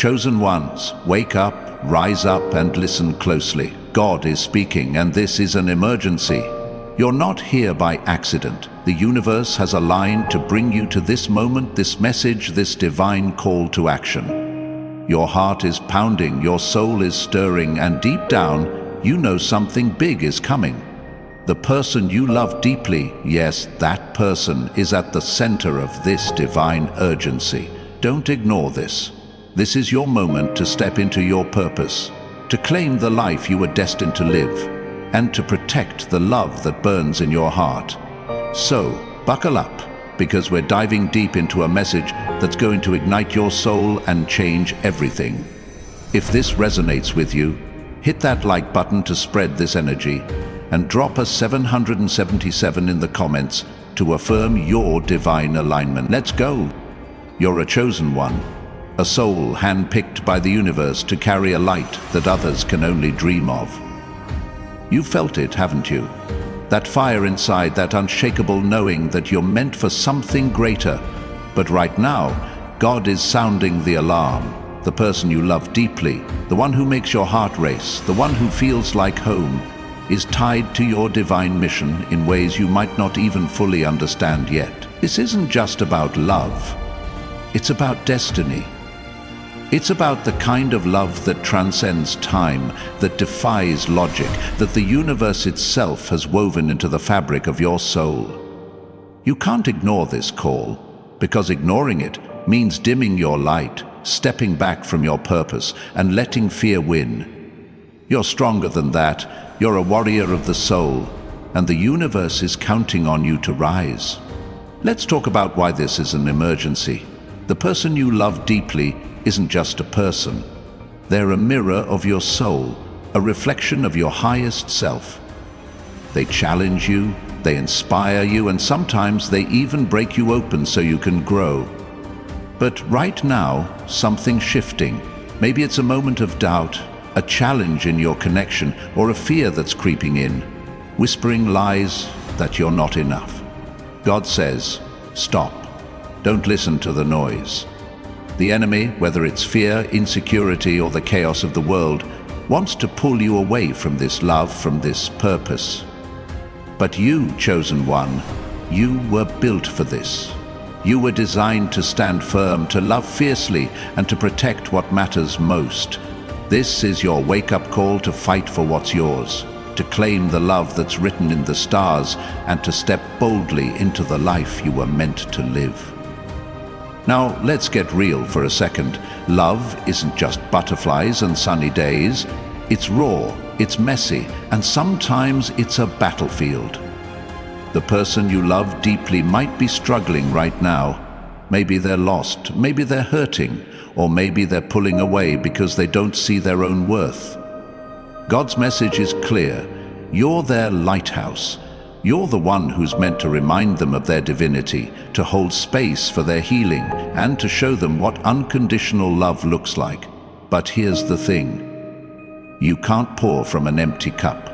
Chosen ones, wake up, rise up and listen closely. God is speaking, and this is an emergency. You're not here by accident. The universe has aligned to bring you to this moment, this message, this divine call to action. Your heart is pounding, your soul is stirring, and deep down, you know something big is coming. The person you love deeply, yes, that person is at the center of this divine urgency. Don't ignore this. This is your moment to step into your purpose, to claim the life you were destined to live, and to protect the love that burns in your heart. So, buckle up, because we're diving deep into a message that's going to ignite your soul and change everything. If this resonates with you, hit that like button to spread this energy, and drop a 777 in the comments to affirm your divine alignment. Let's go! You're a chosen one. A soul handpicked by the universe to carry a light that others can only dream of. You've felt it, haven't you? That fire inside, that unshakable knowing that you're meant for something greater. But right now, God is sounding the alarm. The person you love deeply, the one who makes your heart race, the one who feels like home, is tied to your divine mission in ways you might not even fully understand yet. This isn't just about love. It's about destiny. It's about the kind of love that transcends time, that defies logic, that the universe itself has woven into the fabric of your soul. You can't ignore this call, because ignoring it means dimming your light, stepping back from your purpose, and letting fear win. You're stronger than that. You're a warrior of the soul, and the universe is counting on you to rise. Let's talk about why this is an emergency. The person you love deeply isn't just a person. They're a mirror of your soul, a reflection of your highest self. They challenge you, they inspire you, and sometimes they even break you open so you can grow. But right now, something's shifting. Maybe it's a moment of doubt, a challenge in your connection, or a fear that's creeping in, whispering lies that you're not enough. God says, stop. Don't listen to the noise. The enemy, whether it's fear, insecurity, or the chaos of the world, wants to pull you away from this love, from this purpose. But you, chosen one, you were built for this. You were designed to stand firm, to love fiercely, and to protect what matters most. This is your wake-up call to fight for what's yours, to claim the love that's written in the stars, and to step boldly into the life you were meant to live. Now, let's get real for a second. Love isn't just butterflies and sunny days. It's raw, it's messy, and sometimes it's a battlefield. The person you love deeply might be struggling right now. Maybe they're lost, maybe they're hurting, or maybe they're pulling away because they don't see their own worth. God's message is clear. You're their lighthouse. You're the one who's meant to remind them of their divinity, to hold space for their healing, and to show them what unconditional love looks like. But here's the thing. You can't pour from an empty cup.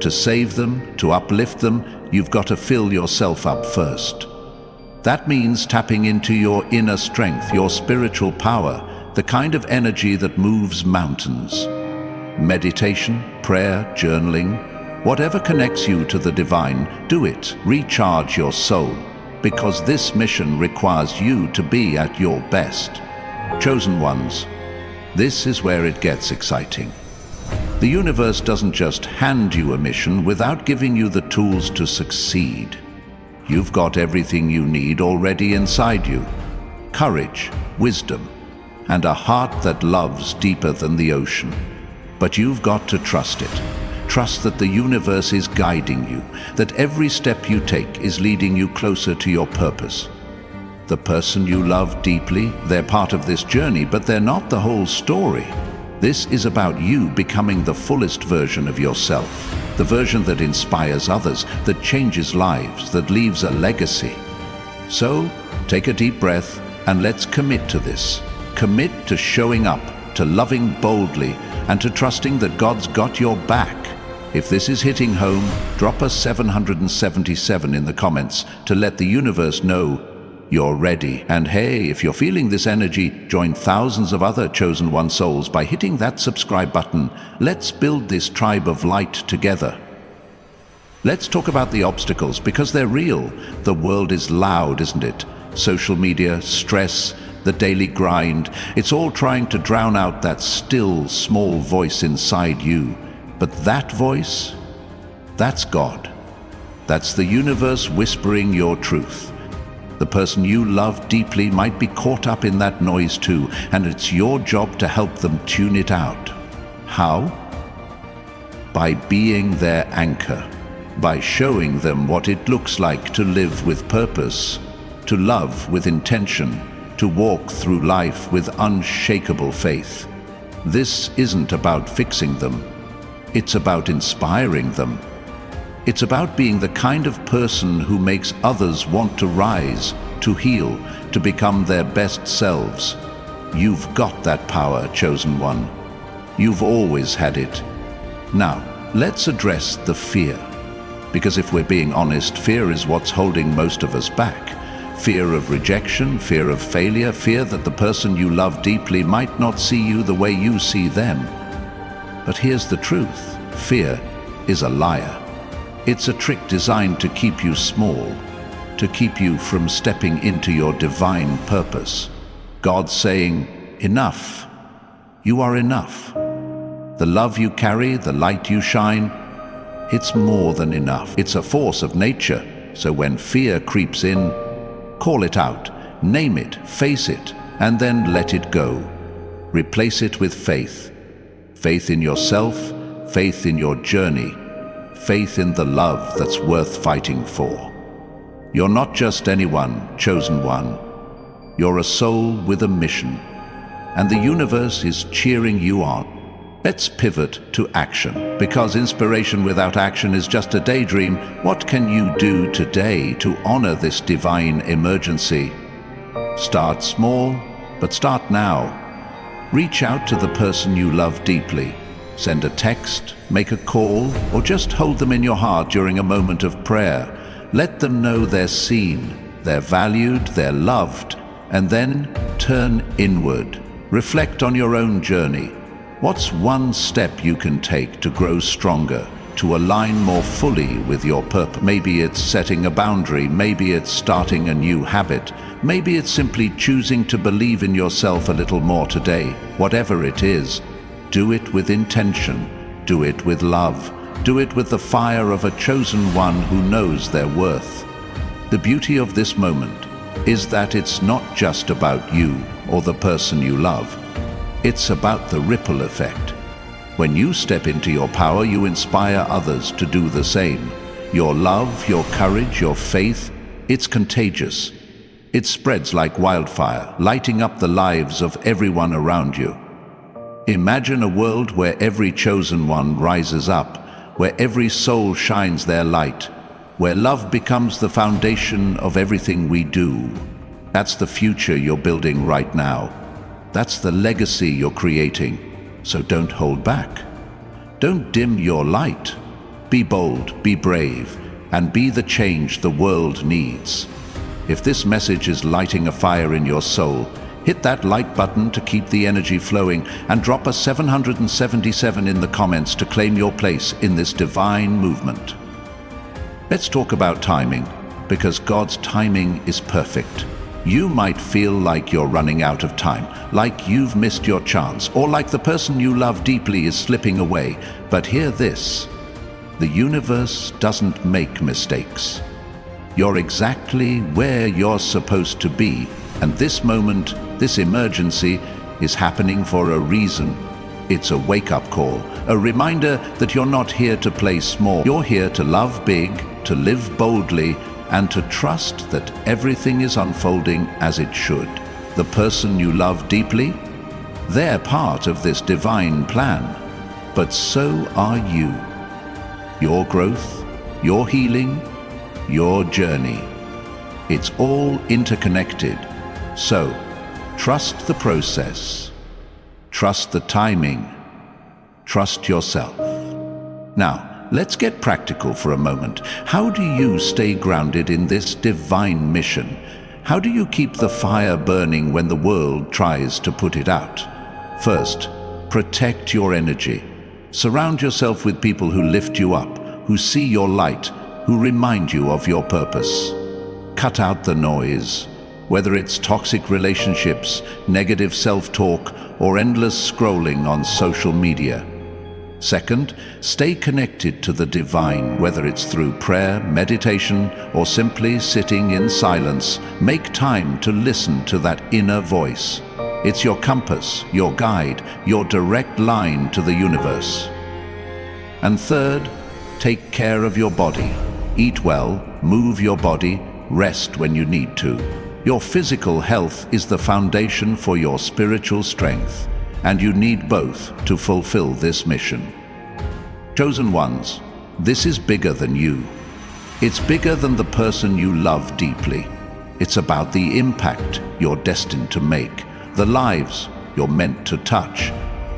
To save them, to uplift them, you've got to fill yourself up first. That means tapping into your inner strength, your spiritual power, the kind of energy that moves mountains. Meditation, prayer, journaling, whatever connects you to the divine, do it. Recharge your soul, because this mission requires you to be at your best. Chosen ones, this is where it gets exciting. The universe doesn't just hand you a mission without giving you the tools to succeed. You've got everything you need already inside you. Courage, wisdom, and a heart that loves deeper than the ocean. But you've got to trust it. Trust that the universe is guiding you, that every step you take is leading you closer to your purpose. The person you love deeply, they're part of this journey, but they're not the whole story. This is about you becoming the fullest version of yourself, the version that inspires others, that changes lives, that leaves a legacy. So, take a deep breath and let's commit to this. Commit to showing up, to loving boldly, and to trusting that God's got your back. If this is hitting home, drop a 777 in the comments to let the universe know You're ready. And hey, if you're feeling this energy, join thousands of other Chosen One souls by hitting that subscribe button. Let's build this tribe of light together. Let's talk about the obstacles, because they're real. The world is loud, isn't it? Social media, stress, the daily grind, it's all trying to drown out that still, small voice inside you. But that voice, that's God. That's the universe whispering your truth. The person you love deeply might be caught up in that noise too, and it's your job to help them tune it out. How? By being their anchor. By showing them what it looks like to live with purpose, to love with intention, to walk through life with unshakable faith. This isn't about fixing them. It's about inspiring them. It's about being the kind of person who makes others want to rise, to heal, to become their best selves. You've got that power, Chosen One. You've always had it. Now, let's address the fear. Because if we're being honest, fear is what's holding most of us back. Fear of rejection, fear of failure, fear that the person you love deeply might not see you the way you see them. But here's the truth. Fear is a liar. It's a trick designed to keep you small, to keep you from stepping into your divine purpose. God's saying, enough. You are enough. The love you carry, the light you shine, it's more than enough. It's a force of nature. So when fear creeps in, call it out, name it, face it, and then let it go. Replace it with faith. Faith in yourself, faith in your journey, faith in the love that's worth fighting for. You're not just anyone, Chosen One. You're a soul with a mission, and the universe is cheering you on. Let's pivot to action, because inspiration without action is just a daydream. What can you do today to honor this divine emergency? Start small, but start now. Reach out to the person you love deeply. Send a text, make a call, or just hold them in your heart during a moment of prayer. Let them know they're seen, they're valued, they're loved, and then turn inward. Reflect on your own journey. What's one step you can take to grow stronger, to align more fully with your purpose? Maybe it's setting a boundary, maybe it's starting a new habit, maybe it's simply choosing to believe in yourself a little more today. Whatever it is, do it with intention, do it with love, do it with the fire of a chosen one who knows their worth. The beauty of this moment is that it's not just about you or the person you love. It's about the ripple effect. When you step into your power, you inspire others to do the same. Your love, your courage, your faith, it's contagious. It spreads like wildfire, lighting up the lives of everyone around you. Imagine a world where every chosen one rises up, where every soul shines their light, where love becomes the foundation of everything we do. That's the future you're building right now. That's the legacy you're creating. So don't hold back. Don't dim your light. Be bold, be brave, and be the change the world needs. If this message is lighting a fire in your soul, hit that like button to keep the energy flowing, and drop a 777 in the comments to claim your place in this divine movement. Let's talk about timing, because God's timing is perfect. You might feel like you're running out of time, like you've missed your chance, or like the person you love deeply is slipping away. But hear this: the universe doesn't make mistakes. You're exactly where you're supposed to be, and this moment, this emergency, is happening for a reason. It's a wake-up call, a reminder that you're not here to play small. You're here to love big, to live boldly, and to trust that everything is unfolding as it should. The person you love deeply, they're part of this divine plan, but so are you. Your growth, your healing, your journey. It's all interconnected. So, trust the process, trust the timing, trust yourself. Now, let's get practical for a moment. How do you stay grounded in this divine mission? How do you keep the fire burning when the world tries to put it out? First, protect your energy. Surround yourself with people who lift you up, who see your light, who remind you of your purpose. Cut out the noise, whether it's toxic relationships, negative self-talk, or endless scrolling on social media. Second, stay connected to the divine, whether it's through prayer, meditation, or simply sitting in silence. Make time to listen to that inner voice. It's your compass, your guide, your direct line to the universe. And third, take care of your body. Eat well, move your body, rest when you need to. Your physical health is the foundation for your spiritual strength, and you need both to fulfill this mission. Chosen ones, this is bigger than you. It's bigger than the person you love deeply. It's about the impact you're destined to make, the lives you're meant to touch,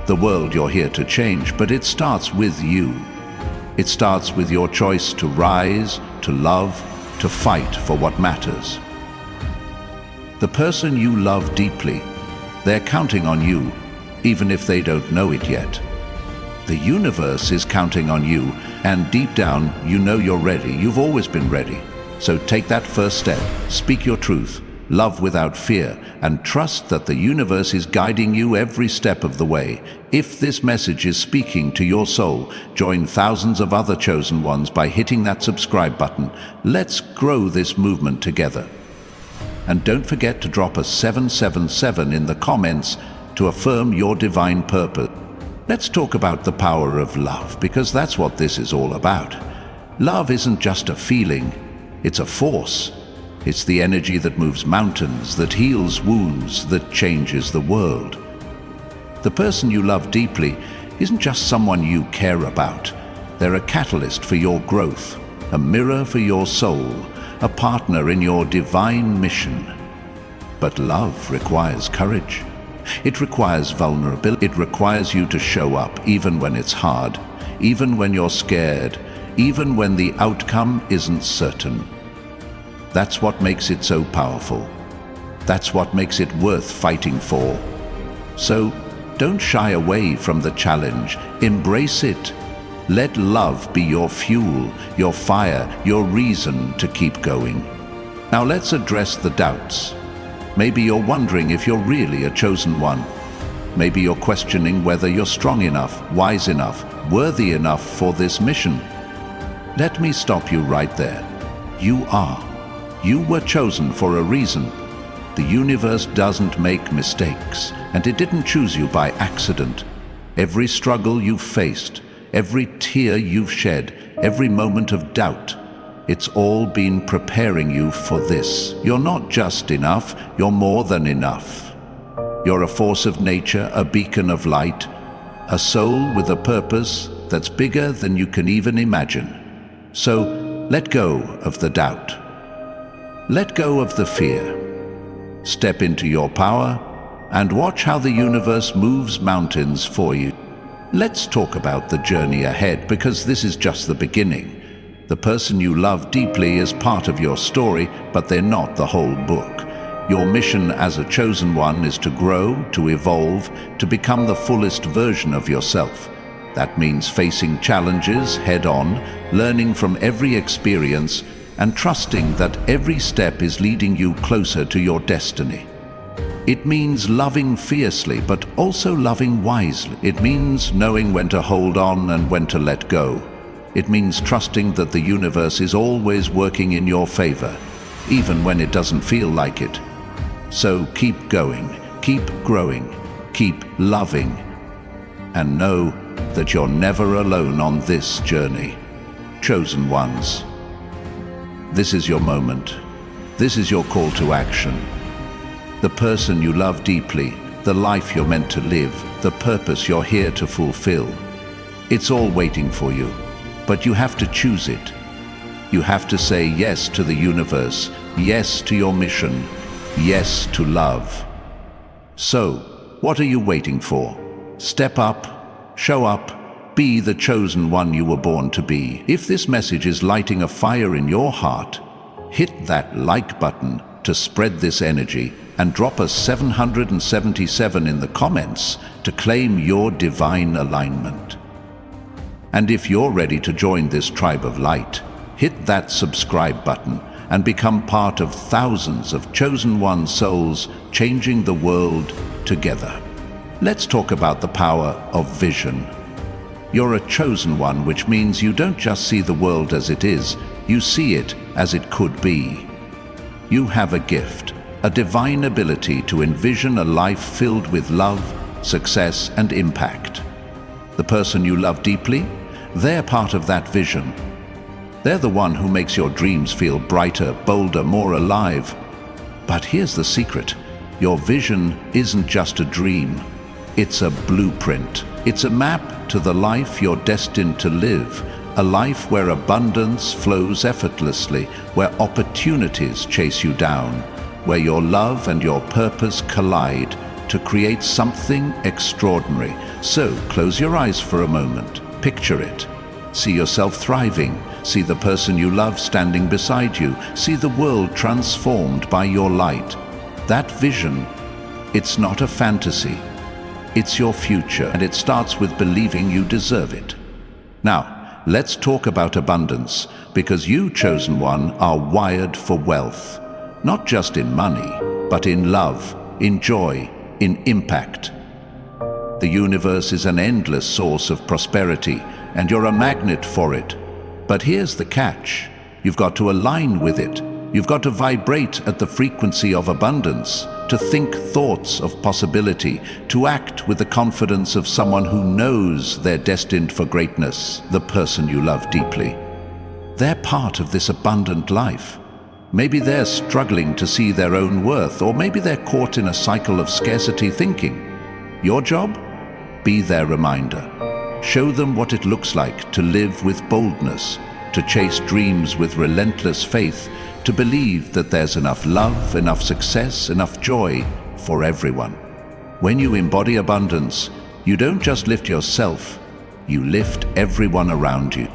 the world you're here to change, but it starts with you. It starts with your choice to rise, to love, to fight for what matters. The person you love deeply, they're counting on you, even if they don't know it yet. The universe is counting on you, and deep down, you know you're ready. You've always been ready. So take that first step, speak your truth, love without fear, and trust that the universe is guiding you every step of the way. If this message is speaking to your soul, join thousands of other chosen ones by hitting that subscribe button. Let's grow this movement together. And don't forget to drop a 777 in the comments to affirm your divine purpose. Let's talk about the power of love, because that's what this is all about. Love isn't just a feeling, it's a force. It's the energy that moves mountains, that heals wounds, that changes the world. The person you love deeply isn't just someone you care about. They're a catalyst for your growth, a mirror for your soul, a partner in your divine mission. But love requires courage. It requires vulnerability. It requires you to show up even when it's hard, even when you're scared, even when the outcome isn't certain. That's what makes it so powerful. That's what makes it worth fighting for. So don't shy away from the challenge. Embrace it. Let love be your fuel, your fire, your reason to keep going. Now let's address the doubts. Maybe you're wondering if you're really a chosen one. Maybe you're questioning whether you're strong enough, wise enough, worthy enough for this mission. Let me stop you right there. You are. You were chosen for a reason. The universe doesn't make mistakes, and it didn't choose you by accident. Every struggle you've faced, every tear you've shed, every moment of doubt, it's all been preparing you for this. You're not just enough, you're more than enough. You're a force of nature, a beacon of light, a soul with a purpose that's bigger than you can even imagine. So let go of the doubt. Let go of the fear. Step into your power and watch how the universe moves mountains for you. Let's talk about the journey ahead, because this is just the beginning. The person you love deeply is part of your story, but they're not the whole book. Your mission as a chosen one is to grow, to evolve, to become the fullest version of yourself. That means facing challenges head-on, learning from every experience, and trusting that every step is leading you closer to your destiny. It means loving fiercely, but also loving wisely. It means knowing when to hold on and when to let go. It means trusting that the universe is always working in your favor, even when it doesn't feel like it. So keep going, keep growing, keep loving, and know that you're never alone on this journey. Chosen ones, this is your moment. This is your call to action. The person you love deeply, the life you're meant to live, the purpose you're here to fulfill. It's all waiting for you, but you have to choose it. You have to say yes to the universe, yes to your mission, yes to love. So, what are you waiting for? Step up, show up, be the chosen one you were born to be. If this message is lighting a fire in your heart, hit that like button, to spread this energy and drop a 777 in the comments to claim your divine alignment. And if you're ready to join this tribe of light, hit that subscribe button and become part of thousands of chosen one souls changing the world together. Let's talk about the power of vision. You're a chosen one, which means you don't just see the world as it is, you see it as it could be. You have a gift, a divine ability to envision a life filled with love, success, and impact. The person you love deeply, they're part of that vision. They're the one who makes your dreams feel brighter, bolder, more alive. But here's the secret. Your vision isn't just a dream. It's a blueprint. It's a map to the life you're destined to live. A life where abundance flows effortlessly, where opportunities chase you down, where your love and your purpose collide to create something extraordinary. So close your eyes for a moment. Picture it. See yourself thriving. See the person you love standing beside you. See the world transformed by your light. That vision, it's not a fantasy. It's your future, and it starts with believing you deserve it. Now, let's talk about abundance, because you, chosen one, are wired for wealth. Not just in money, but in love, in joy, in impact. The universe is an endless source of prosperity, and you're a magnet for it. But here's the catch. You've got to align with it. You've got to vibrate at the frequency of abundance, to think thoughts of possibility, to act with the confidence of someone who knows they're destined for greatness, the person you love deeply. They're part of this abundant life. Maybe they're struggling to see their own worth, or maybe they're caught in a cycle of scarcity thinking. Your job? Be their reminder. Show them what it looks like to live with boldness, to chase dreams with relentless faith, to believe that there's enough love, enough success, enough joy for everyone. When you embody abundance, you don't just lift yourself, you lift everyone around you.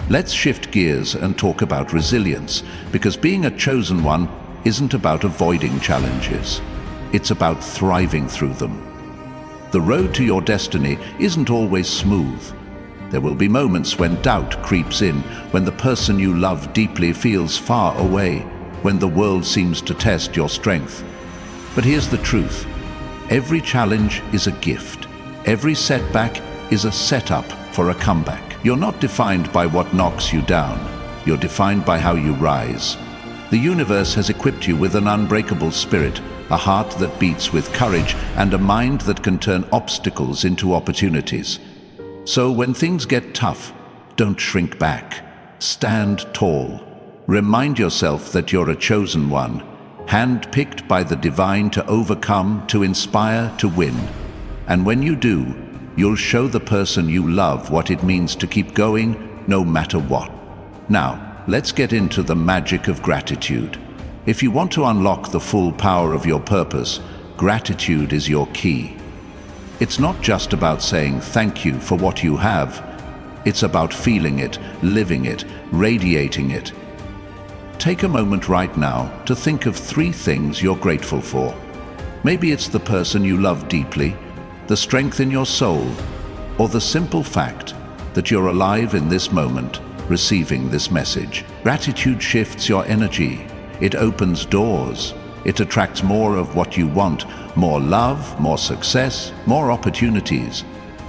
Let's shift gears and talk about resilience, because being a chosen one isn't about avoiding challenges. It's about thriving through them. The road to your destiny isn't always smooth. There will be moments when doubt creeps in, when the person you love deeply feels far away, when the world seems to test your strength. But here's the truth. Every challenge is a gift. Every setback is a setup for a comeback. You're not defined by what knocks you down. You're defined by how you rise. The universe has equipped you with an unbreakable spirit, a heart that beats with courage, and a mind that can turn obstacles into opportunities. So when things get tough, don't shrink back. Stand tall. Remind yourself that you're a chosen one, handpicked by the divine to overcome, to inspire, to win. And when you do, you'll show the person you love what it means to keep going no matter what. Now, let's get into the magic of gratitude. If you want to unlock the full power of your purpose, gratitude is your key. It's not just about saying thank you for what you have. It's about feeling it, living it, radiating it. Take a moment right now to think of 3 things you're grateful for. Maybe it's the person you love deeply, the strength in your soul, or the simple fact that you're alive in this moment, receiving this message. Gratitude shifts your energy. It opens doors. It attracts more of what you want, more love, more success, more opportunities.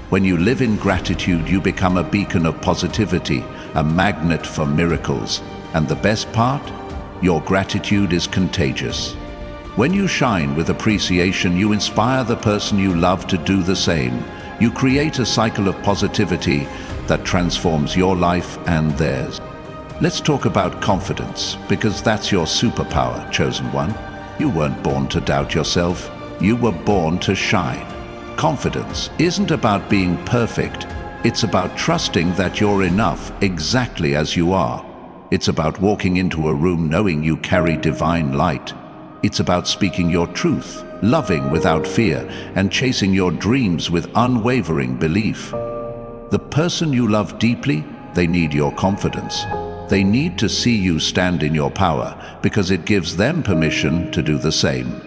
When you live in gratitude, you become a beacon of positivity, a magnet for miracles. And the best part? Your gratitude is contagious. When you shine with appreciation, you inspire the person you love to do the same. You create a cycle of positivity that transforms your life and theirs. Let's talk about confidence, because that's your superpower, chosen one. You weren't born to doubt yourself. You were born to shine. Confidence isn't about being perfect. It's about trusting that you're enough exactly as you are. It's about walking into a room knowing you carry divine light. It's about speaking your truth, loving without fear, and chasing your dreams with unwavering belief. The person you love deeply, they need your confidence. They need to see you stand in your power because it gives them permission to do the same.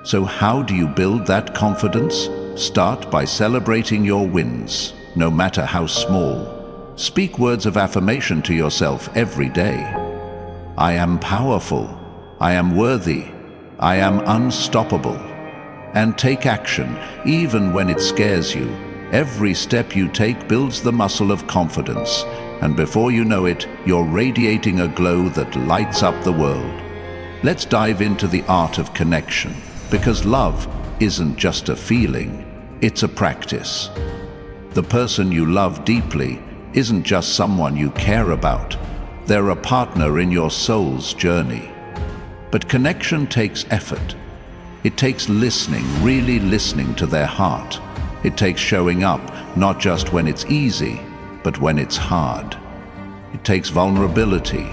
So how do you build that confidence? Start by celebrating your wins, no matter how small. Speak words of affirmation to yourself every day. I am powerful. I am worthy. I am unstoppable. And take action, even when it scares you. Every step you take builds the muscle of confidence, and before you know it, you're radiating a glow that lights up the world. Let's dive into the art of connection, because love isn't just a feeling, it's a practice. The person you love deeply isn't just someone you care about, they're a partner in your soul's journey. But connection takes effort. It takes listening, really listening to their heart. It takes showing up, not just when it's easy, but when it's hard. It takes vulnerability,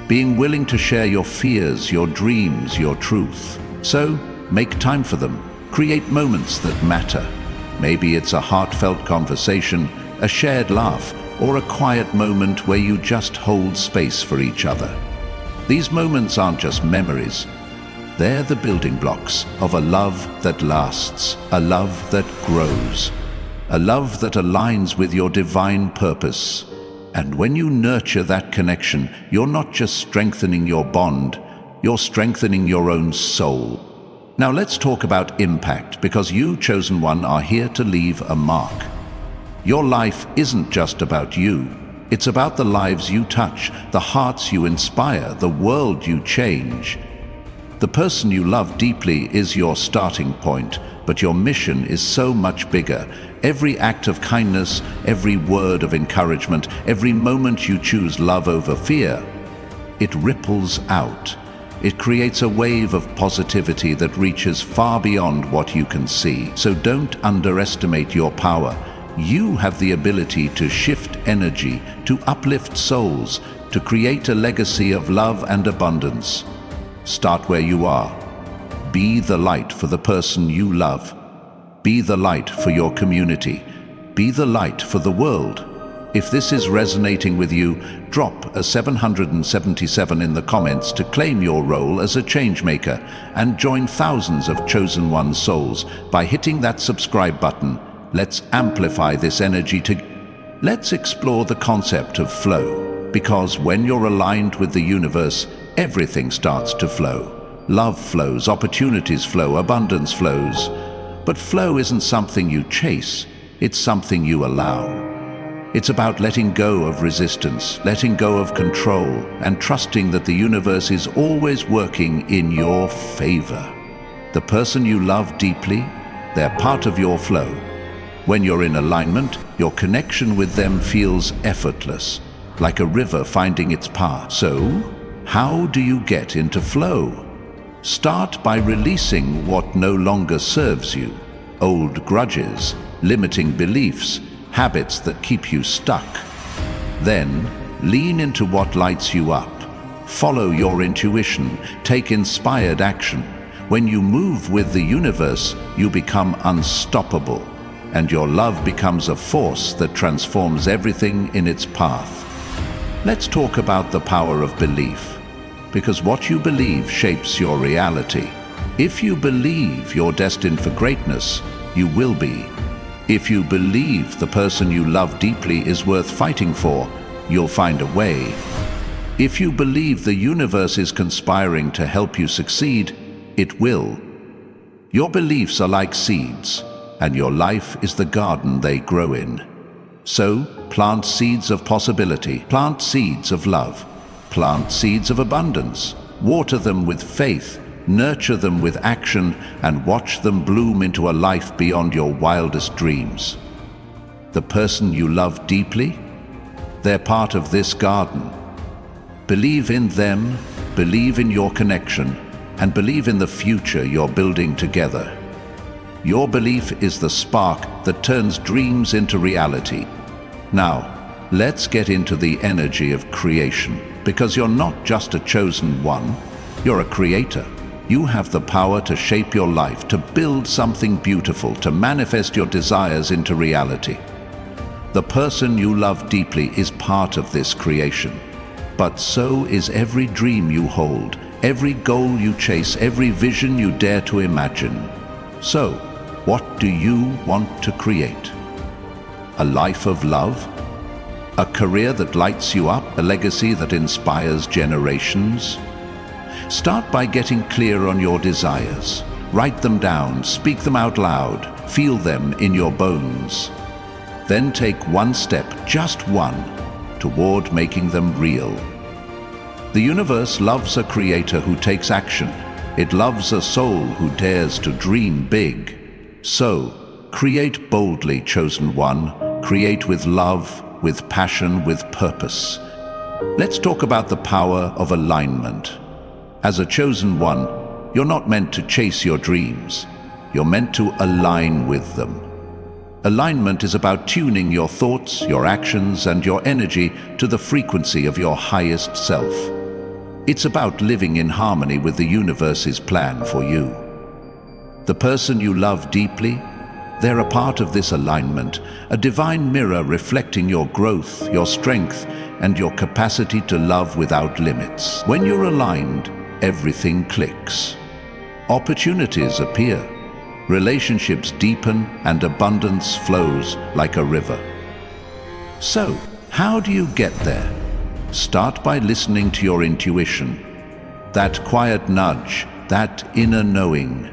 being willing to share your fears, your dreams, your truth. So, make time for them. Create moments that matter. Maybe it's a heartfelt conversation, a shared laugh, or a quiet moment where you just hold space for each other. These moments aren't just memories. They're the building blocks of a love that lasts, a love that grows, a love that aligns with your divine purpose. And when you nurture that connection, you're not just strengthening your bond, you're strengthening your own soul. Now let's talk about impact, because you, chosen one, are here to leave a mark. Your life isn't just about you. It's about the lives you touch, the hearts you inspire, the world you change. The person you love deeply is your starting point, but your mission is so much bigger. Every act of kindness, every word of encouragement, every moment you choose love over fear, it ripples out. It creates a wave of positivity that reaches far beyond what you can see. So don't underestimate your power. You have the ability to shift energy, to uplift souls, to create a legacy of love and abundance. Start where you are. Be the light for the person you love. Be the light for your community. Be the light for the world. If this is resonating with you, drop a 777 in the comments to claim your role as a changemaker and join thousands of chosen one souls by hitting that subscribe button. Let's amplify this energy Let's explore the concept of flow, because when you're aligned with the universe, everything starts to flow. Love flows, opportunities flow, abundance flows. But flow isn't something you chase, it's something you allow. It's about letting go of resistance, letting go of control, and trusting that the universe is always working in your favor. The person you love deeply, they're part of your flow. When you're in alignment, your connection with them feels effortless, like a river finding its path. So, how do you get into flow? Start by releasing what no longer serves you. Old grudges, limiting beliefs, habits that keep you stuck. Then, lean into what lights you up. Follow your intuition, take inspired action. When you move with the universe, you become unstoppable, and your love becomes a force that transforms everything in its path. Let's talk about the power of belief, because what you believe shapes your reality. If you believe you're destined for greatness, you will be. If you believe the person you love deeply is worth fighting for, you'll find a way. If you believe the universe is conspiring to help you succeed, it will. Your beliefs are like seeds, and your life is the garden they grow in. So, plant seeds of possibility, plant seeds of love, plant seeds of abundance, water them with faith, nurture them with action, and watch them bloom into a life beyond your wildest dreams. The person you love deeply, they're part of this garden. Believe in them, believe in your connection, and believe in the future you're building together. Your belief is the spark that turns dreams into reality. Now, let's get into the energy of creation, because you're not just a chosen one, you're a creator. You have the power to shape your life, to build something beautiful, to manifest your desires into reality. The person you love deeply is part of this creation. but so is every dream you hold, every goal you chase, every vision you dare to imagine. So, what do you want to create? A life of love? A career that lights you up? A legacy that inspires generations? Start by getting clear on your desires. Write them down, speak them out loud, feel them in your bones. Then take one step, just one, toward making them real. The universe loves a creator who takes action. It loves a soul who dares to dream big. So, create boldly, chosen one. Create with love, with passion, with purpose. Let's talk about the power of alignment. As a chosen one, you're not meant to chase your dreams. You're meant to align with them. Alignment is about tuning your thoughts, your actions, and your energy to the frequency of your highest self. It's about living in harmony with the universe's plan for you. The person you love deeply, they're a part of this alignment, a divine mirror reflecting your growth, your strength, and your capacity to love without limits. When you're aligned, everything clicks. Opportunities appear, relationships deepen, and abundance flows like a river. So, how do you get there? Start by listening to your intuition, that quiet nudge, that inner knowing.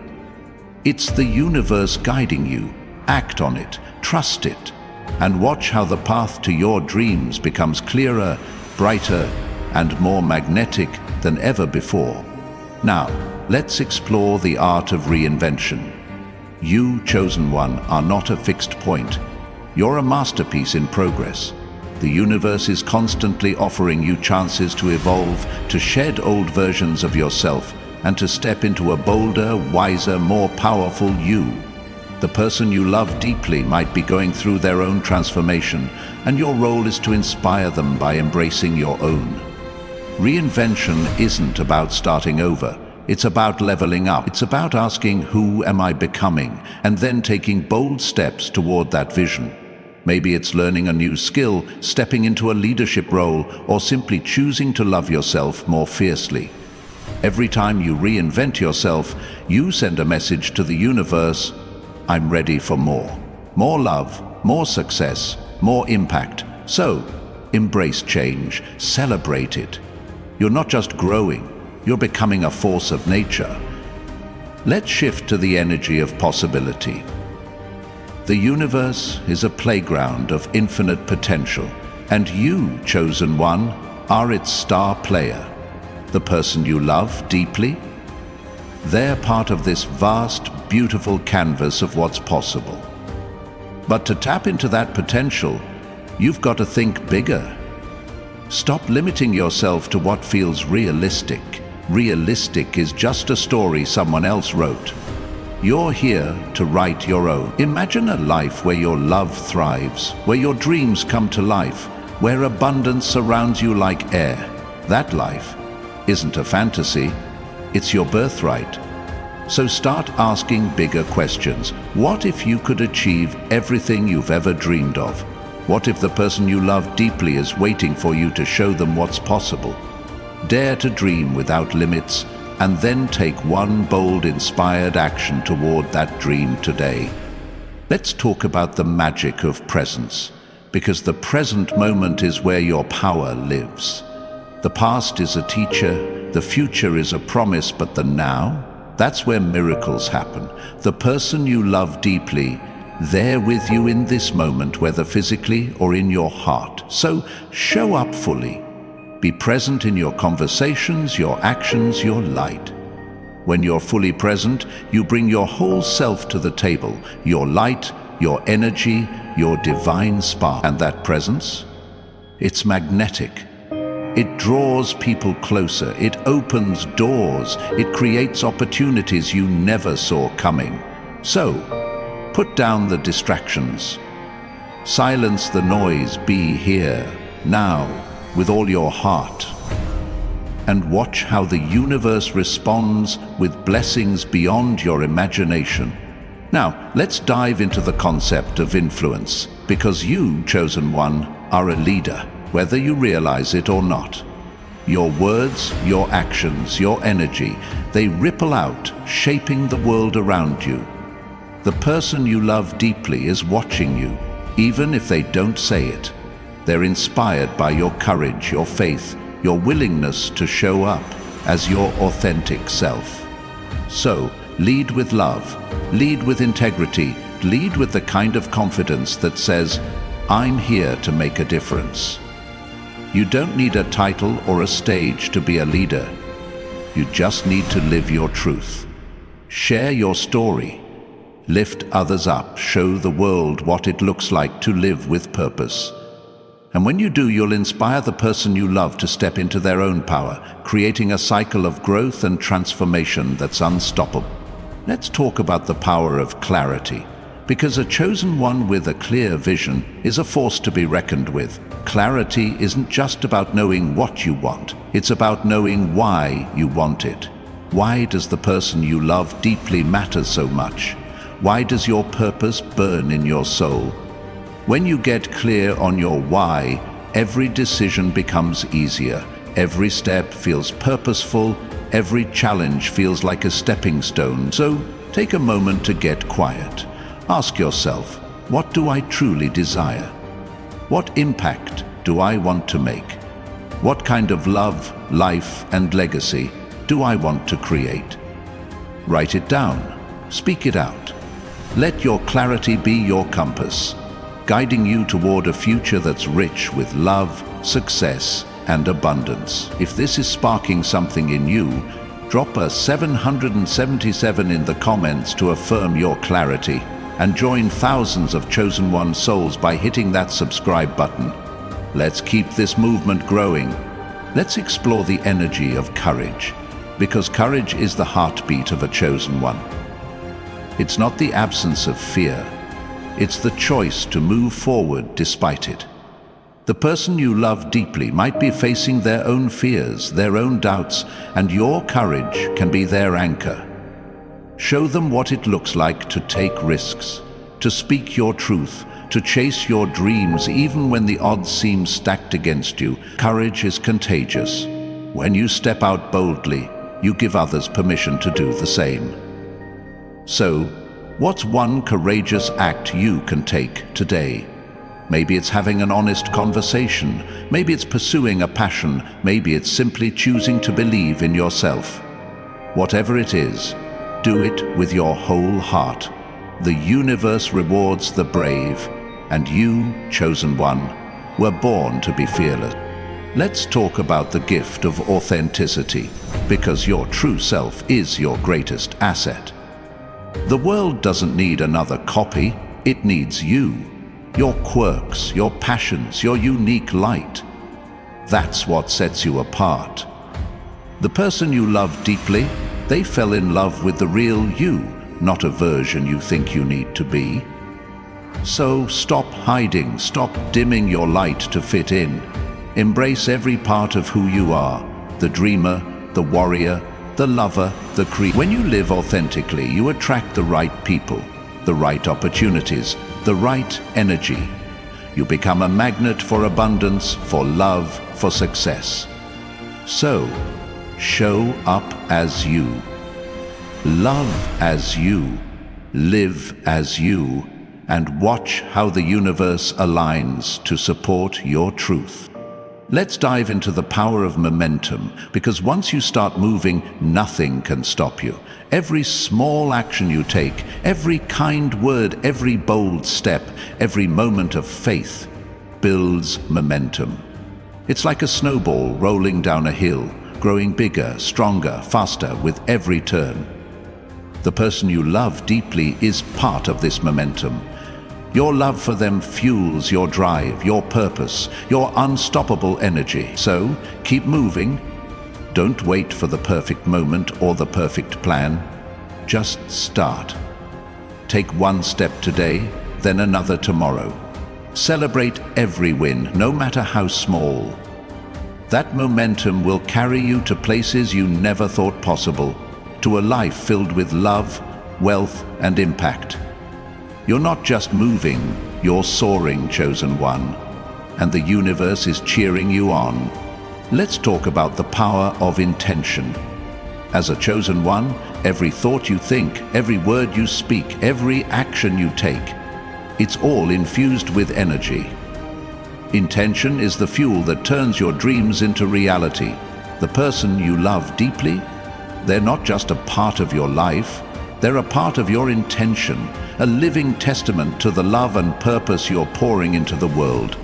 It's the universe guiding you. Act on it, trust it, and watch how the path to your dreams becomes clearer, brighter, and more magnetic than ever before. Now, let's explore the art of reinvention. You, chosen one, are not a fixed point. You're a masterpiece in progress. The universe is constantly offering you chances to evolve, to shed old versions of yourself, and to step into a bolder, wiser, more powerful you. The person you love deeply might be going through their own transformation, and your role is to inspire them by embracing your own. Reinvention isn't about starting over. It's about leveling up. It's about asking, who am I becoming? And then taking bold steps toward that vision. Maybe it's learning a new skill, stepping into a leadership role, or simply choosing to love yourself more fiercely. Every time you reinvent yourself, you send a message to the universe: I'm ready for more. More love, more success, more impact. So, embrace change, celebrate it. You're not just growing, you're becoming a force of nature. Let's shift to the energy of possibility. The universe is a playground of infinite potential, and you, chosen one, are its star player. The person you love deeply, they're part of this vast, beautiful canvas of what's possible. But to tap into that potential, you've got to think bigger. Stop limiting yourself to what feels realistic. Realistic is just a story someone else wrote. You're here to write your own. Imagine a life where your love thrives, where your dreams come to life, where abundance surrounds you like air. That life isn't a fantasy, it's your birthright. So start asking bigger questions. What if you could achieve everything you've ever dreamed of? What if the person you love deeply is waiting for you to show them what's possible? Dare to dream without limits, and then take one bold, inspired action toward that dream today. Let's talk about the magic of presence, because the present moment is where your power lives. The past is a teacher, the future is a promise, but the now, that's where miracles happen. The person you love deeply, they're with you in this moment, whether physically or in your heart. So show up fully. Be present in your conversations, your actions, your light. When you're fully present, you bring your whole self to the table, your light, your energy, your divine spark. And that presence, it's magnetic. It draws people closer, it opens doors, it creates opportunities you never saw coming. So, put down the distractions. Silence the noise, be here, now, with all your heart. And watch how the universe responds with blessings beyond your imagination. Now, let's dive into the concept of influence, because you, chosen one, are a leader, whether you realize it or not. Your words, your actions, your energy, they ripple out, shaping the world around you. The person you love deeply is watching you, even if they don't say it. They're inspired by your courage, your faith, your willingness to show up as your authentic self. So, lead with love, lead with integrity, lead with the kind of confidence that says, I'm here to make a difference. You don't need a title or a stage to be a leader. You just need to live your truth. Share your story. Lift others up, show the world what it looks like to live with purpose. And when you do, you'll inspire the person you love to step into their own power, creating a cycle of growth and transformation that's unstoppable. Let's talk about the power of clarity, because a chosen one with a clear vision is a force to be reckoned with. Clarity isn't just about knowing what you want, it's about knowing why you want it. Why does the person you love deeply matter so much? Why does your purpose burn in your soul? When you get clear on your why, every decision becomes easier. Every step feels purposeful. Every challenge feels like a stepping stone. So take a moment to get quiet. Ask yourself, what do I truly desire? What impact do I want to make? What kind of love, life, and legacy do I want to create? Write it down. Speak it out. Let your clarity be your compass, guiding you toward a future that's rich with love, success, and abundance. If this is sparking something in you, drop a 777 in the comments to affirm your clarity, and join thousands of chosen one souls by hitting that subscribe button. Let's keep this movement growing. Let's explore the energy of courage, because courage is the heartbeat of a chosen one. It's not the absence of fear, it's the choice to move forward despite it. The person you love deeply might be facing their own fears, their own doubts, and your courage can be their anchor. Show them what it looks like to take risks, to speak your truth, to chase your dreams even when the odds seem stacked against you. Courage is contagious. When you step out boldly, you give others permission to do the same. So, what's one courageous act you can take today? Maybe it's having an honest conversation. Maybe it's pursuing a passion. Maybe it's simply choosing to believe in yourself. Whatever it is, do it with your whole heart. The universe rewards the brave, and you, chosen one, were born to be fearless. Let's talk about the gift of authenticity, because your true self is your greatest asset. The world doesn't need another copy, it needs you. Your quirks, your passions, your unique light. That's what sets you apart. The person you love deeply, they fell in love with the real you, not a version you think you need to be. So stop hiding, stop dimming your light to fit in. Embrace every part of who you are, the dreamer, the warrior, the lover, the creator. When you live authentically, you attract the right people, the right opportunities, the right energy. You become a magnet for abundance, for love, for success. So, show up as you. Love as you. Live as you. And watch how the universe aligns to support your truth. Let's dive into the power of momentum, because once you start moving, nothing can stop you. Every small action you take, every kind word, every bold step, every moment of faith builds momentum. It's like a snowball rolling down a hill, growing bigger, stronger, faster with every turn. The person you love deeply is part of this momentum. Your love for them fuels your drive, your purpose, your unstoppable energy. So, keep moving. Don't wait for the perfect moment or the perfect plan. Just start. Take one step today, then another tomorrow. Celebrate every win, no matter how small. That momentum will carry you to places you never thought possible, to a life filled with love, wealth, and impact. You're not just moving, you're soaring, chosen one, and the universe is cheering you on. Let's talk about the power of intention. As a chosen one, every thought you think, every word you speak, every action you take, it's all infused with energy. Intention is the fuel that turns your dreams into reality. The person you love deeply, they're not just a part of your life, they're a part of your intention, a living testament to the love and purpose you're pouring into the world.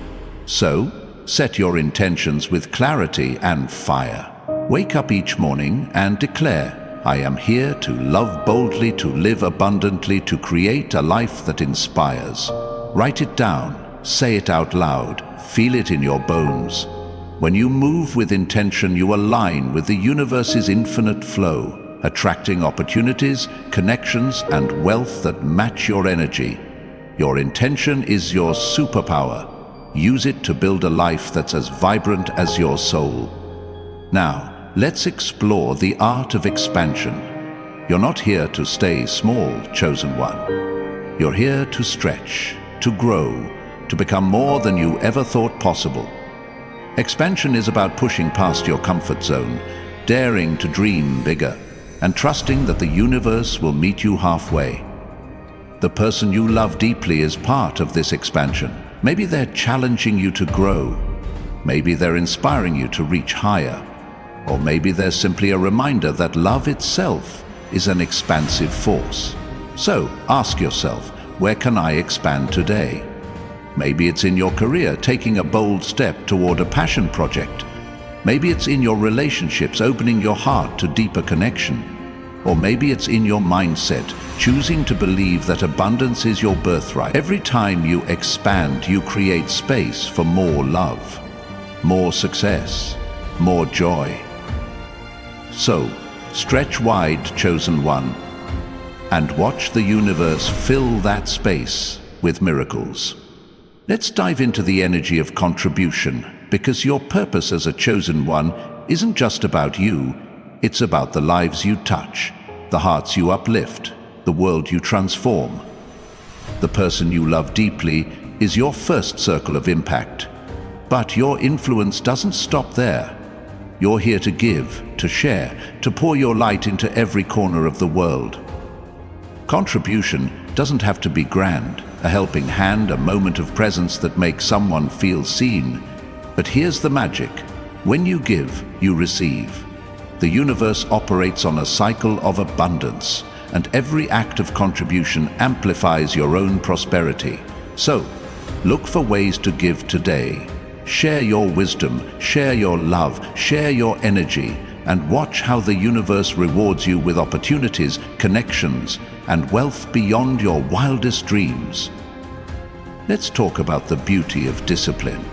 So, set your intentions with clarity and fire. Wake up each morning and declare, I am here to love boldly, to live abundantly, to create a life that inspires. Write it down, say it out loud, feel it in your bones. When you move with intention, you align with the universe's infinite flow, attracting opportunities, connections, and wealth that match your energy. Your intention is your superpower. Use it to build a life that's as vibrant as your soul. Now, let's explore the art of expansion. You're not here to stay small, chosen one. You're here to stretch, to grow, to become more than you ever thought possible. Expansion is about pushing past your comfort zone, daring to dream bigger, and trusting that the universe will meet you halfway. The person you love deeply is part of this expansion. Maybe they're challenging you to grow. Maybe they're inspiring you to reach higher. Or maybe they're simply a reminder that love itself is an expansive force. So, ask yourself, where can I expand today? Maybe it's in your career, taking a bold step toward a passion project. Maybe it's in your relationships, opening your heart to deeper connection. Or maybe it's in your mindset, choosing to believe that abundance is your birthright. Every time you expand, you create space for more love, more success, more joy. So, stretch wide, chosen one, and watch the universe fill that space with miracles. Let's dive into the energy of contribution, because your purpose as a chosen one isn't just about you, it's about the lives you touch, the hearts you uplift, the world you transform. The person you love deeply is your first circle of impact. But your influence doesn't stop there. You're here to give, to share, to pour your light into every corner of the world. Contribution doesn't have to be grand, a helping hand, a moment of presence that makes someone feel seen. But here's the magic. When you give, you receive. The universe operates on a cycle of abundance, and every act of contribution amplifies your own prosperity. So, look for ways to give today. Share your wisdom, share your love, share your energy, and watch how the universe rewards you with opportunities, connections, and wealth beyond your wildest dreams. Let's talk about the beauty of discipline.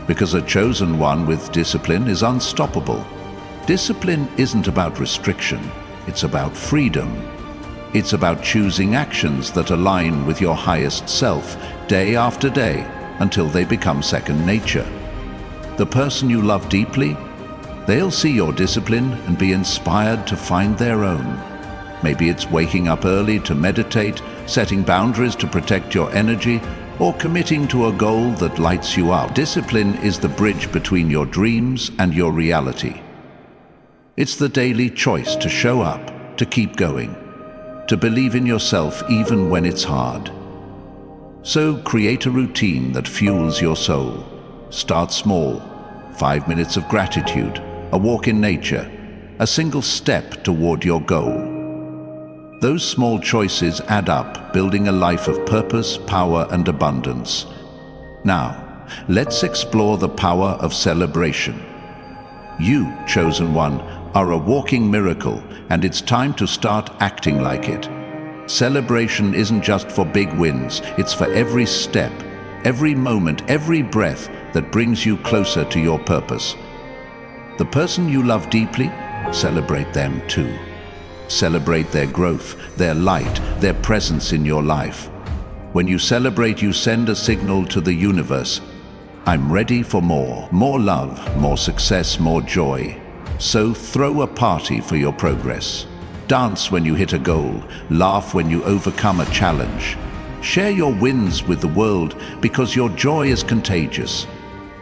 Because a chosen one with discipline is unstoppable. Discipline isn't about restriction, it's about freedom. It's about choosing actions that align with your highest self, day after day, until they become second nature. The person you love deeply, they'll see your discipline and be inspired to find their own. Maybe it's waking up early to meditate, setting boundaries to protect your energy, or committing to a goal that lights you up. Discipline is the bridge between your dreams and your reality. It's the daily choice to show up, to keep going, to believe in yourself even when it's hard. So create a routine that fuels your soul. Start small. 5 minutes of gratitude, a walk in nature, a single step toward your goal. Those small choices add up, building a life of purpose, power, and abundance. Now, let's explore the power of celebration. You, chosen one, are a walking miracle, and it's time to start acting like it. Celebration isn't just for big wins, it's for every step, every moment, every breath that brings you closer to your purpose. The person you love deeply, celebrate them too. Celebrate their growth, their light, their presence in your life. When you celebrate, you send a signal to the universe. I'm ready for more love, more success, more joy. So throw a party for your progress. Dance when you hit a goal, laugh when you overcome a challenge. Share your wins with the world because your joy is contagious.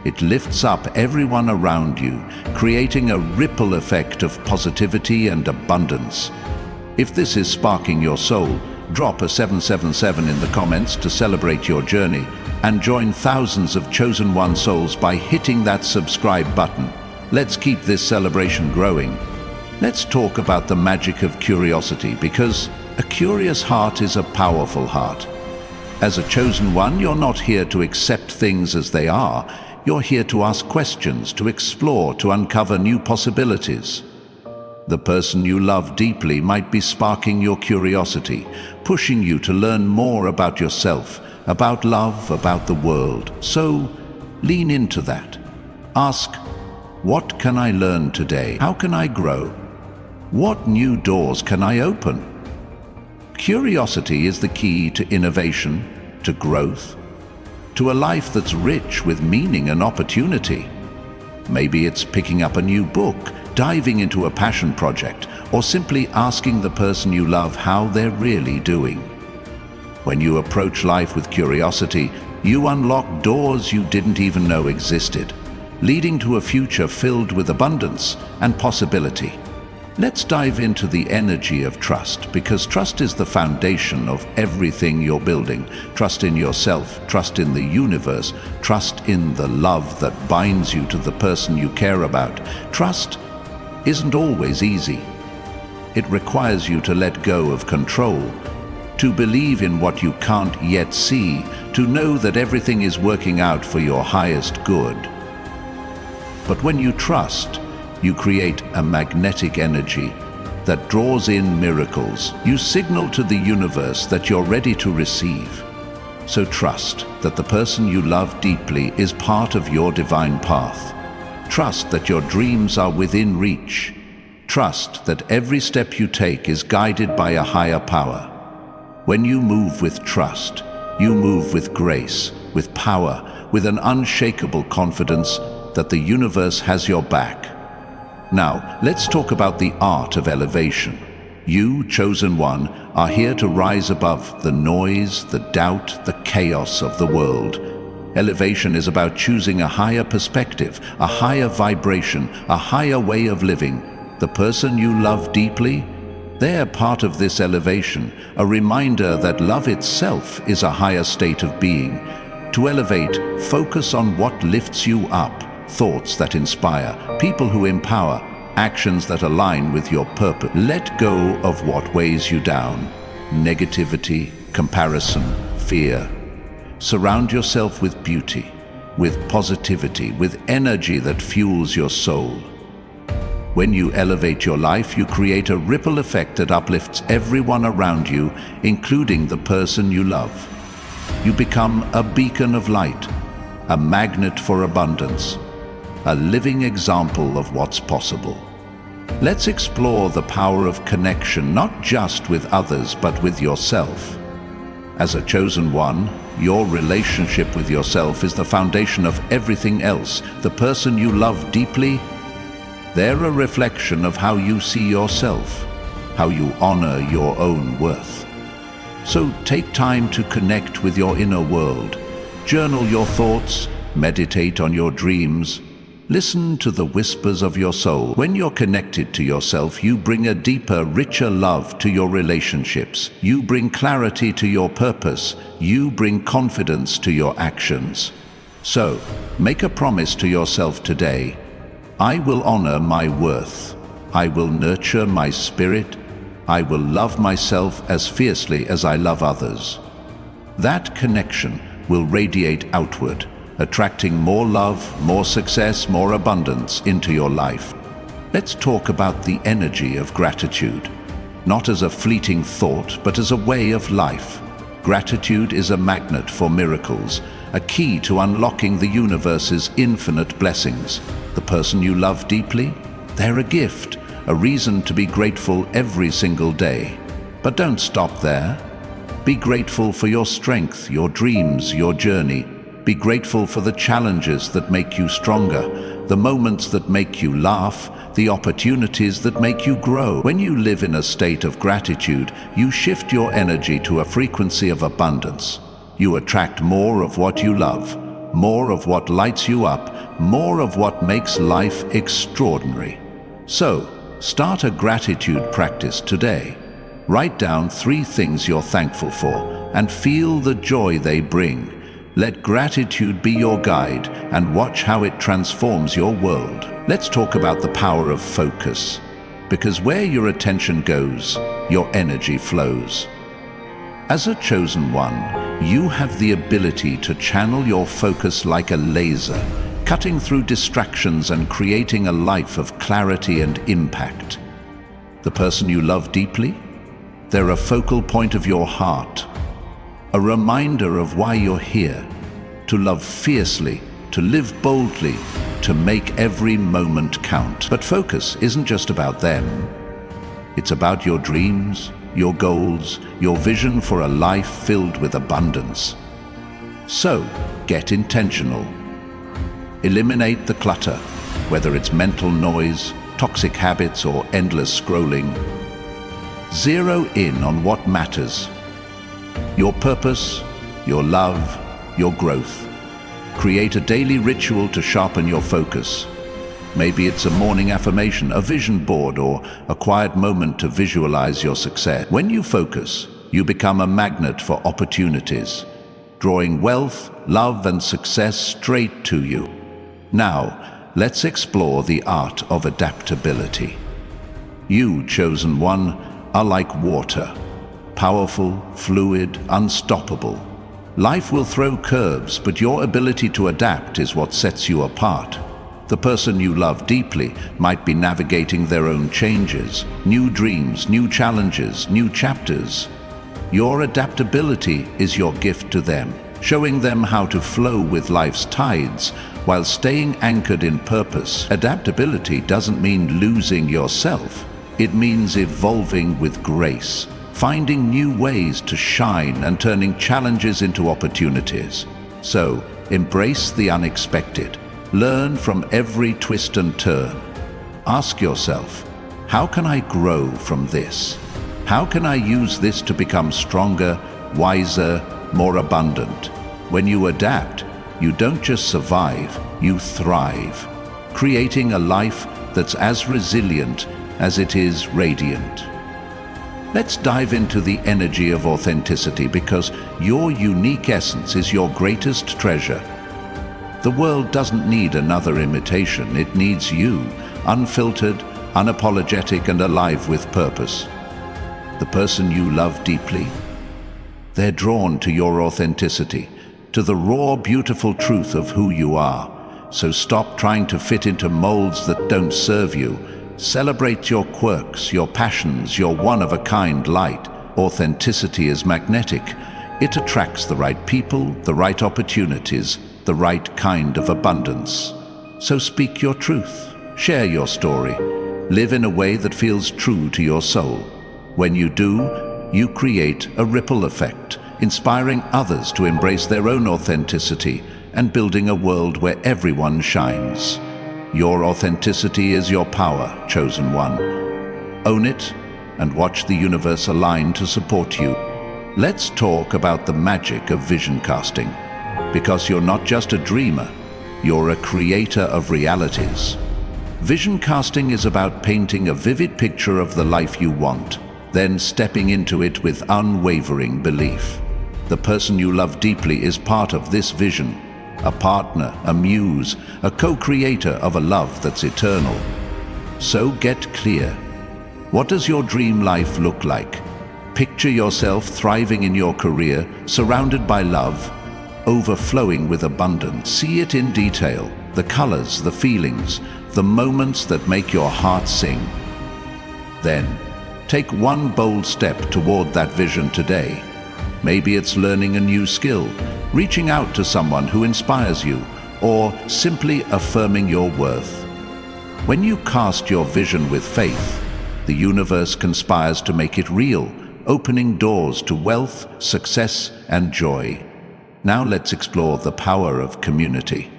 It lifts up everyone around you, creating a ripple effect of positivity and abundance. If this is sparking your soul, drop a 777 in the comments to celebrate your journey and join thousands of chosen one souls by hitting that subscribe button. Let's keep this celebration growing. Let's talk about the magic of curiosity, because a curious heart is a powerful heart. As a chosen one, you're not here to accept things as they are. You're here to ask questions, to explore, to uncover new possibilities. The person you love deeply might be sparking your curiosity, pushing you to learn more about yourself, about love, about the world. So, lean into that. Ask, what can I learn today? How can I grow? What new doors can I open? Curiosity is the key to innovation, to growth, to a life that's rich with meaning and opportunity. Maybe it's picking up a new book, diving into a passion project, or simply asking the person you love how they're really doing. When you approach life with curiosity, you unlock doors you didn't even know existed, leading to a future filled with abundance and possibility. Let's dive into the energy of trust, because trust is the foundation of everything you're building. Trust in yourself, trust in the universe, trust in the love that binds you to the person you care about. Trust isn't always easy. It requires you to let go of control, to believe in what you can't yet see, to know that everything is working out for your highest good. But when you trust, you create a magnetic energy that draws in miracles. You signal to the universe that you're ready to receive. So trust that the person you love deeply is part of your divine path. Trust that your dreams are within reach. Trust that every step you take is guided by a higher power. When you move with trust, you move with grace, with power, with an unshakable confidence that the universe has your back. Now, let's talk about the art of elevation. You, chosen one, are here to rise above the noise, the doubt, the chaos of the world. Elevation is about choosing a higher perspective, a higher vibration, a higher way of living. The person you love deeply, they're part of this elevation, a reminder that love itself is a higher state of being. To elevate, focus on what lifts you up. Thoughts that inspire, people who empower, actions that align with your purpose. Let go of what weighs you down. Negativity, comparison, fear. Surround yourself with beauty, with positivity, with energy that fuels your soul. When you elevate your life, you create a ripple effect that uplifts everyone around you, including the person you love. You become a beacon of light, a magnet for abundance, a living example of what's possible. Let's explore the power of connection, not just with others, but with yourself. As a chosen one, your relationship with yourself is the foundation of everything else. The person you love deeply, they're a reflection of how you see yourself, how you honor your own worth. So take time to connect with your inner world. Journal your thoughts, meditate on your dreams, listen to the whispers of your soul. When you're connected to yourself, you bring a deeper, richer love to your relationships. You bring clarity to your purpose. You bring confidence to your actions. So, make a promise to yourself today. I will honor my worth. I will nurture my spirit. I will love myself as fiercely as I love others. That connection will radiate outward, attracting more love, more success, more abundance into your life. Let's talk about the energy of gratitude, not as a fleeting thought, but as a way of life. Gratitude is a magnet for miracles, a key to unlocking the universe's infinite blessings. The person you love deeply, they're a gift, a reason to be grateful every single day. But don't stop there. Be grateful for your strength, your dreams, your journey. Be grateful for the challenges that make you stronger, the moments that make you laugh, the opportunities that make you grow. When you live in a state of gratitude, you shift your energy to a frequency of abundance. You attract more of what you love, more of what lights you up, more of what makes life extraordinary. So, start a gratitude practice today. Write down 3 things you're thankful for and feel the joy they bring. Let gratitude be your guide and watch how it transforms your world. Let's talk about the power of focus, because where your attention goes, your energy flows. As a chosen one, you have the ability to channel your focus like a laser, cutting through distractions and creating a life of clarity and impact. The person you love deeply? They're a focal point of your heart, a reminder of why you're here, to love fiercely, to live boldly, to make every moment count. But focus isn't just about them. It's about your dreams, your goals, your vision for a life filled with abundance. So, get intentional. Eliminate the clutter, whether it's mental noise, toxic habits, or endless scrolling. Zero in on what matters. Your purpose, your love, your growth. Create a daily ritual to sharpen your focus. Maybe it's a morning affirmation, a vision board, or a quiet moment to visualize your success. When you focus, you become a magnet for opportunities, drawing wealth, love, and success straight to you. Now, let's explore the art of adaptability. You, chosen one, are like water, powerful, fluid, unstoppable. Life will throw curves, but your ability to adapt is what sets you apart. The person you love deeply might be navigating their own changes, new dreams, new challenges, new chapters. Your adaptability is your gift to them, showing them how to flow with life's tides while staying anchored in purpose. Adaptability doesn't mean losing yourself. It means evolving with grace, finding new ways to shine and turning challenges into opportunities. So, embrace the unexpected. Learn from every twist and turn. Ask yourself, how can I grow from this? How can I use this to become stronger, wiser, more abundant? When you adapt, you don't just survive, you thrive, creating a life that's as resilient as it is radiant. Let's dive into the energy of authenticity, because your unique essence is your greatest treasure. The world doesn't need another imitation, it needs you, unfiltered, unapologetic, and alive with purpose. The person you love deeply? They're drawn to your authenticity, to the raw, beautiful truth of who you are. So stop trying to fit into molds that don't serve you. Celebrate your quirks, your passions, your one-of-a-kind light. Authenticity is magnetic. It attracts the right people, the right opportunities, the right kind of abundance. So speak your truth, share your story, live in a way that feels true to your soul. When you do, you create a ripple effect, inspiring others to embrace their own authenticity and building a world where everyone shines. Your authenticity is your power, chosen one. Own it and watch the universe align to support you. Let's talk about the magic of vision casting. Because you're not just a dreamer, you're a creator of realities. Vision casting is about painting a vivid picture of the life you want, then stepping into it with unwavering belief. The person you love deeply is part of this vision. A partner, a muse, a co-creator of a love that's eternal. So get clear. What does your dream life look like? Picture yourself thriving in your career, surrounded by love, overflowing with abundance. See it in detail, the colors, the feelings, the moments that make your heart sing. Then, take one bold step toward that vision today. Maybe it's learning a new skill, reaching out to someone who inspires you, or simply affirming your worth. When you cast your vision with faith, the universe conspires to make it real, opening doors to wealth, success, and joy. Now let's explore the power of community.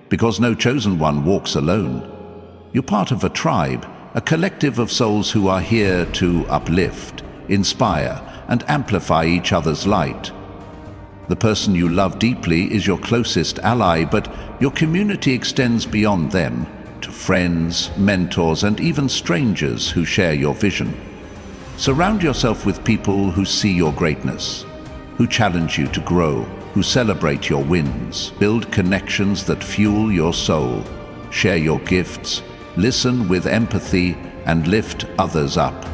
Because no chosen one walks alone. You're part of a tribe, a collective of souls who are here to uplift, inspire, and amplify each other's light. The person you love deeply is your closest ally, but your community extends beyond them to friends, mentors, and even strangers who share your vision. Surround yourself with people who see your greatness, who challenge you to grow, who celebrate your wins. Build connections that fuel your soul. Share your gifts, listen with empathy, and lift others up.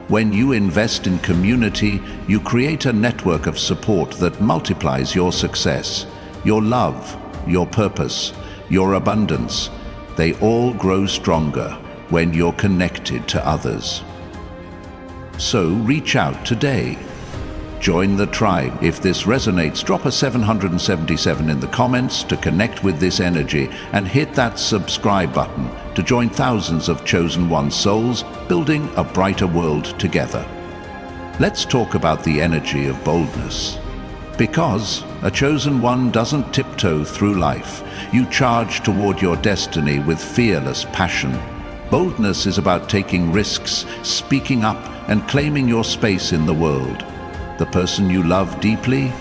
When you invest in community, you create a network of support that multiplies your success. Your love, your purpose, your abundance, they all grow stronger when you're connected to others. So reach out today. Join the tribe. If this resonates, drop a 777 in the comments to connect with this energy and hit that subscribe button to join thousands of chosen one souls building a brighter world together. Let's talk about the energy of boldness. Because a chosen one doesn't tiptoe through life. You charge toward your destiny with fearless passion. Boldness is about taking risks, speaking up, and claiming your space in the world. The person you love deeply,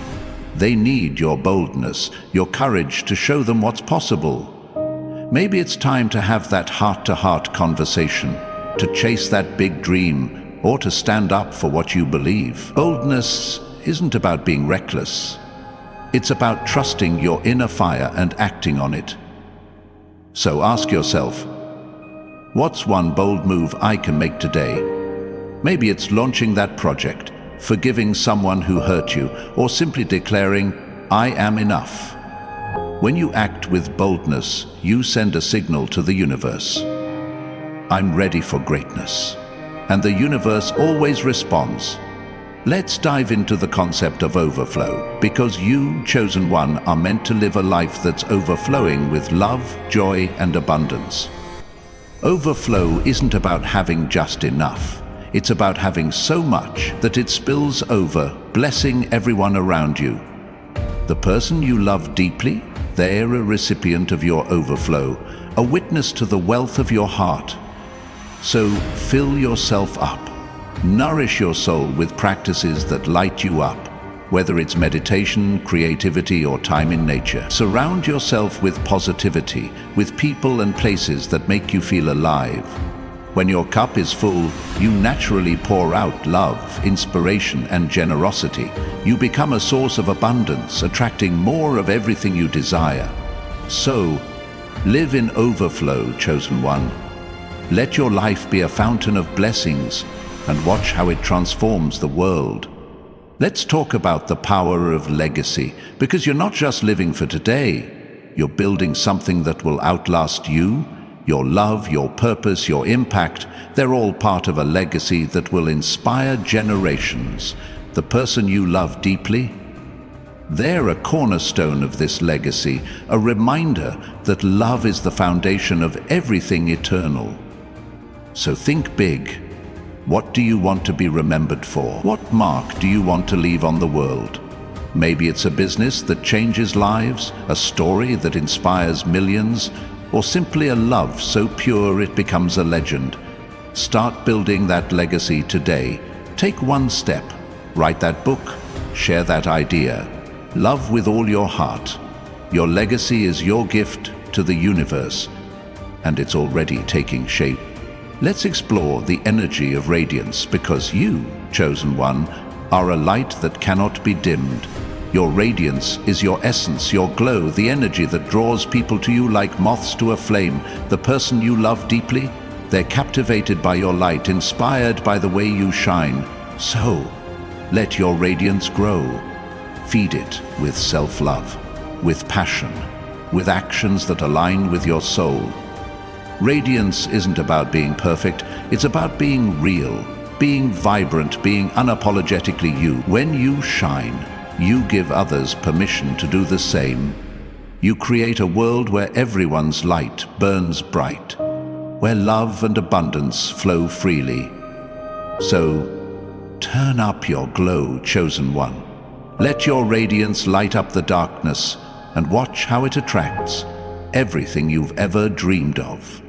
they need your boldness, your courage to show them what's possible. Maybe it's time to have that heart-to-heart conversation, to chase that big dream, or to stand up for what you believe. Boldness isn't about being reckless. It's about trusting your inner fire and acting on it. So ask yourself, what's one bold move I can make today? Maybe it's launching that project, forgiving someone who hurt you, or simply declaring, I am enough. When you act with boldness, you send a signal to the universe. I'm ready for greatness. And the universe always responds. Let's dive into the concept of overflow, because you, chosen one, are meant to live a life that's overflowing with love, joy, and abundance. Overflow isn't about having just enough. It's about having so much that it spills over, blessing everyone around you. The person you love deeply, they're a recipient of your overflow, a witness to the wealth of your heart. So fill yourself up. Nourish your soul with practices that light you up, whether it's meditation, creativity, or time in nature. Surround yourself with positivity, with people and places that make you feel alive. When your cup is full, you naturally pour out love, inspiration, and generosity. You become a source of abundance, attracting more of everything you desire. So, live in overflow, chosen one. Let your life be a fountain of blessings, and watch how it transforms the world. Let's talk about the power of legacy, because you're not just living for today. You're building something that will outlast you. Your love, your purpose, your impact, they're all part of a legacy that will inspire generations. The person you love deeply, they're a cornerstone of this legacy, a reminder that love is the foundation of everything eternal. So think big. What do you want to be remembered for? What mark do you want to leave on the world? Maybe it's a business that changes lives, a story that inspires millions, or simply a love so pure it becomes a legend. Start building that legacy today. Take one step. Write that book. Share that idea. Love with all your heart. Your legacy is your gift to the universe, and it's already taking shape. Let's explore the energy of radiance, because you, chosen one, are a light that cannot be dimmed. Your radiance is your essence, your glow, the energy that draws people to you like moths to a flame. The person you love deeply, they're captivated by your light, inspired by the way you shine. So, let your radiance grow. Feed it with self-love, with passion, with actions that align with your soul. Radiance isn't about being perfect, it's about being real, being vibrant, being unapologetically you. When you shine, you give others permission to do the same. You create a world where everyone's light burns bright, where love and abundance flow freely. So, turn up your glow, chosen one. Let your radiance light up the darkness, and watch how it attracts everything you've ever dreamed of.